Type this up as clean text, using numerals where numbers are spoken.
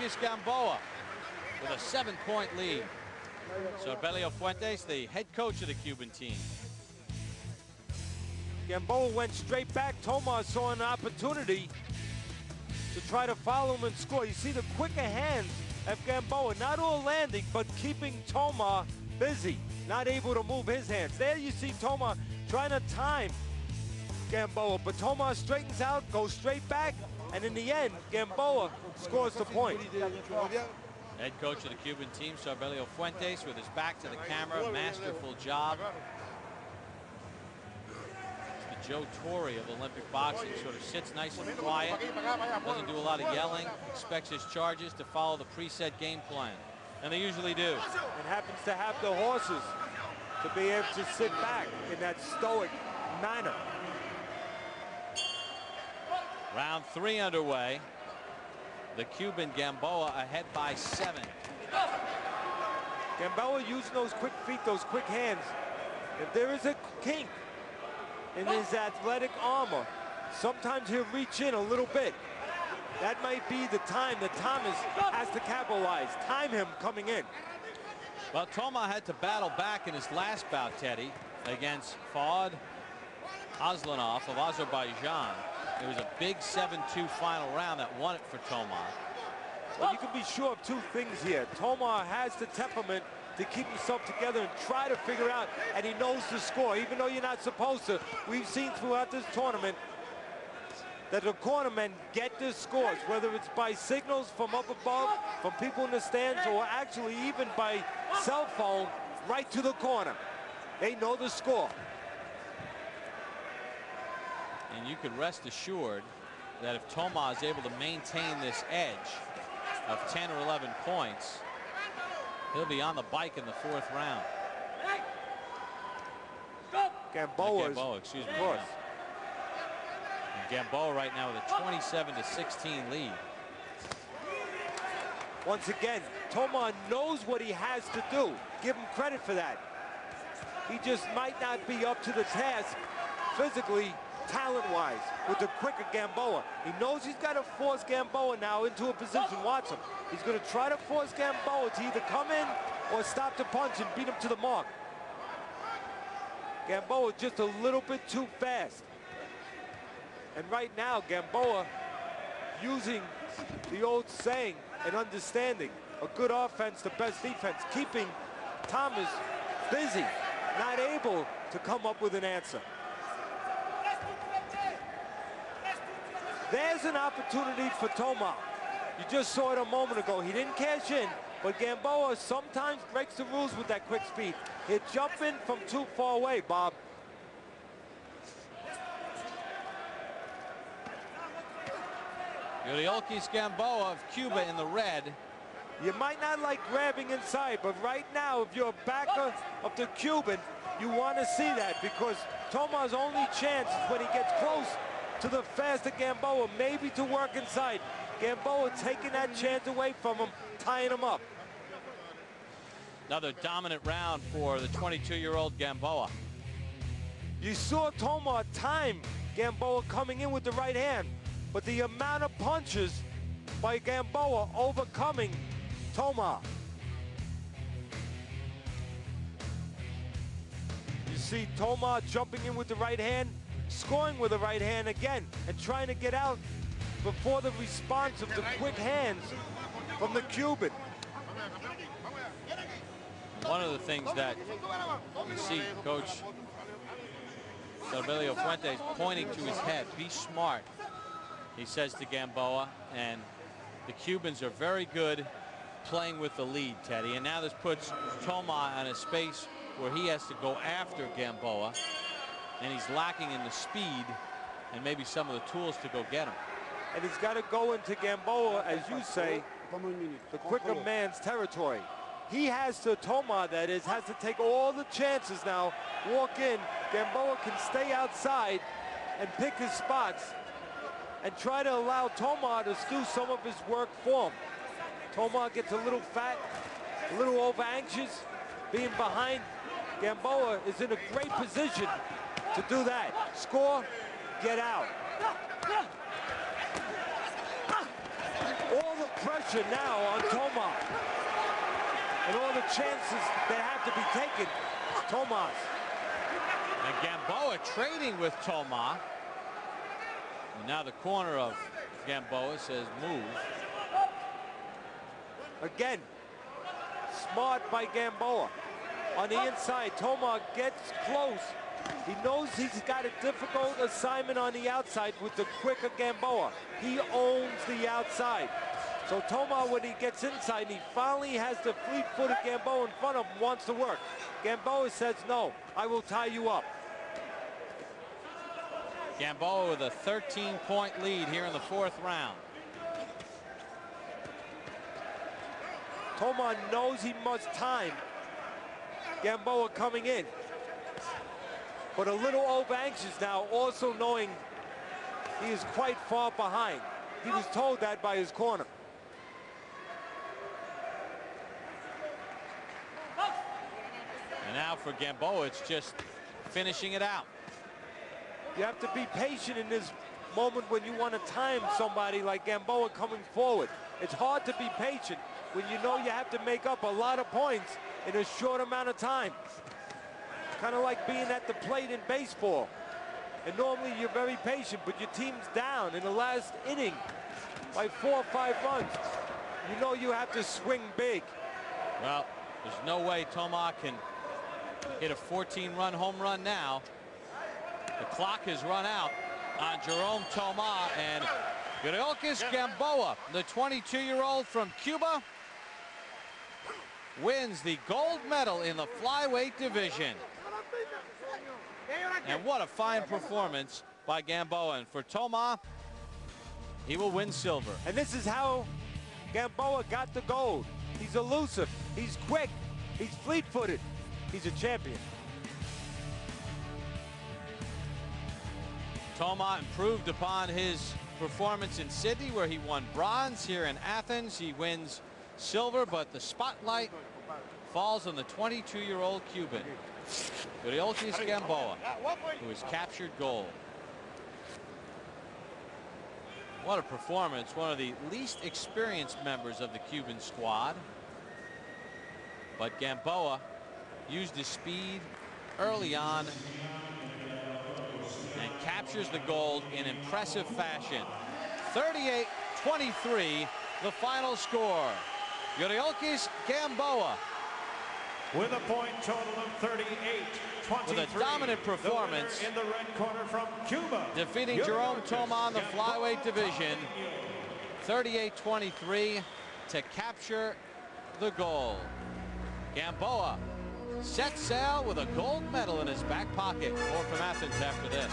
Yuriorkis Gamboa with a 7-point lead. Sarbelio Fuentes, the head coach of the Cuban team. Gamboa went straight back. Thomas saw an opportunity to try to follow him and score. You see the quicker hands of Gamboa, not all landing, but keeping Thomas busy, not able to move his hands. There you see Thomas trying to time Gamboa, but Thomas straightens out, goes straight back, and in the end, Gamboa scores the point. Head coach of the Cuban team, Sarbelio Fuentes, with his back to the camera, masterful job. It's the Joe Torre of Olympic boxing, sort of sits nice and quiet, doesn't do a lot of yelling, expects his charges to follow the preset game plan, and they usually do. And happens to have the horses to be able to sit back in that stoic manner. Round 3 underway. The Cuban Gamboa ahead by 7. Gamboa using those quick feet, those quick hands. If there is a kink in his athletic armor, sometimes he'll reach in a little bit. That might be the time that Thomas has to capitalize. Time him coming in. Well, Thomas had to battle back in his last bout, Teddy, against Fouad Aslanov of Azerbaijan. It was a big 7-2 final round that won it for Thomas. Well, you can be sure of two things here. Thomas has the temperament to keep himself together and try to figure out, and he knows the score, even though you're not supposed to. We've seen throughout this tournament that the cornermen get the scores, whether it's by signals from up above, from people in the stands, or actually even by cell phone right to the corner. They know the score. And you can rest assured that if Thomas is able to maintain this edge of 10 or 11 points, he'll be on the bike in the 4th round. Gamboa, excuse me. And Gamboa right now with a 27-16 lead. Once again, Thomas knows what he has to do. Give him credit for that. He just might not be up to the task physically, talent-wise, with the quicker Gamboa. He knows he's got to force Gamboa now into a position. Watch him. He's going to try to force Gamboa to either come in or stop the punch and beat him to the mark. Gamboa just a little bit too fast. And right now, Gamboa using the old saying and understanding, a good offense, the best defense, keeping Thomas busy, not able to come up with an answer. There's an opportunity for Thomas. You just saw it a moment ago. He didn't cash in, but Gamboa sometimes breaks the rules with that quick speed. He'll jump in from too far away, Bob. Yuriorkis Gamboa of Cuba in the red. You might not like grabbing inside, but right now, if you're a backer of the Cuban, you want to see that, because Thomas' only chance is when he gets close to the faster Gamboa, maybe to work inside. Gamboa taking that chance away from him, tying him up. Another dominant round for the 22-year-old Gamboa. You saw Thomas time Gamboa coming in with the right hand, but the amount of punches by Gamboa overcoming Thomas. You see Thomas jumping in with the right hand, scoring with the right hand again, and trying to get out before the response of the quick hands from the Cuban. One of the things that you see Coach Sarbelio Fuentes pointing to his head, be smart, he says to Gamboa, and the Cubans are very good playing with the lead, Teddy, and now this puts Thomas in a space where he has to go after Gamboa, and he's lacking in the speed and maybe some of the tools to go get him. And he's got to go into Gamboa, as you say, the quicker man's territory. He has to, Thomas that is, has to take all the chances now, walk in. Gamboa can stay outside and pick his spots and try to allow Thomas to do some of his work for him. Thomas gets a little fat, a little over anxious, being behind. Gamboa is in a great position to do that. Score, get out. pressure now on Toma. And all the chances that have to be taken, Tomas. And Gamboa trading with Toma. And now the corner of Gamboa says move. Again, smart by Gamboa. On the inside, Toma gets close. He knows he's got a difficult assignment on the outside with the quicker Gamboa. He owns the outside. So Toma, when he gets inside, he finally has the fleet-footed Gamboa in front of him, wants to work. Gamboa says, no, I will tie you up. Gamboa with a 13-point lead here in the 4th round. Toma knows he must time Gamboa coming in. But a little over-anxious now, also knowing he is quite far behind. He was told that by his corner. And now for Gamboa, it's just finishing it out. You have to be patient in this moment when you want to time somebody like Gamboa coming forward. It's hard to be patient when you know you have to make up a lot of points in a short amount of time. Kind of like being at the plate in baseball. And normally you're very patient, but your team's down in the last inning by 4 or 5 runs. You know you have to swing big. Well, there's no way Toma can hit a 14-run home run now. The clock has run out on Jerome Thomas, and Yuriorkis Gamboa, the 22-year-old from Cuba, wins the gold medal in the flyweight division. And what a fine performance by Gamboa. And for Toma, he will win silver. And this is how Gamboa got the gold. He's elusive, he's quick, he's fleet-footed, he's a champion. Toma improved upon his performance in Sydney, where he won bronze. Here in Athens, he wins silver, but the spotlight falls on the 22-year-old Cuban, Yuriorkis Gamboa, who has captured gold. What a performance. One of the least experienced members of the Cuban squad. But Gamboa used his speed early on and captures the gold in impressive fashion. 38-23, the final score. Yuriorkis Gamboa with a point total of 38-23. With a dominant performance in the red corner from Cuba, defeating Jerome Thomas in the flyweight division. 38-23 to capture the gold. Gamboa sets sail with a gold medal in his back pocket. More from Athens after this.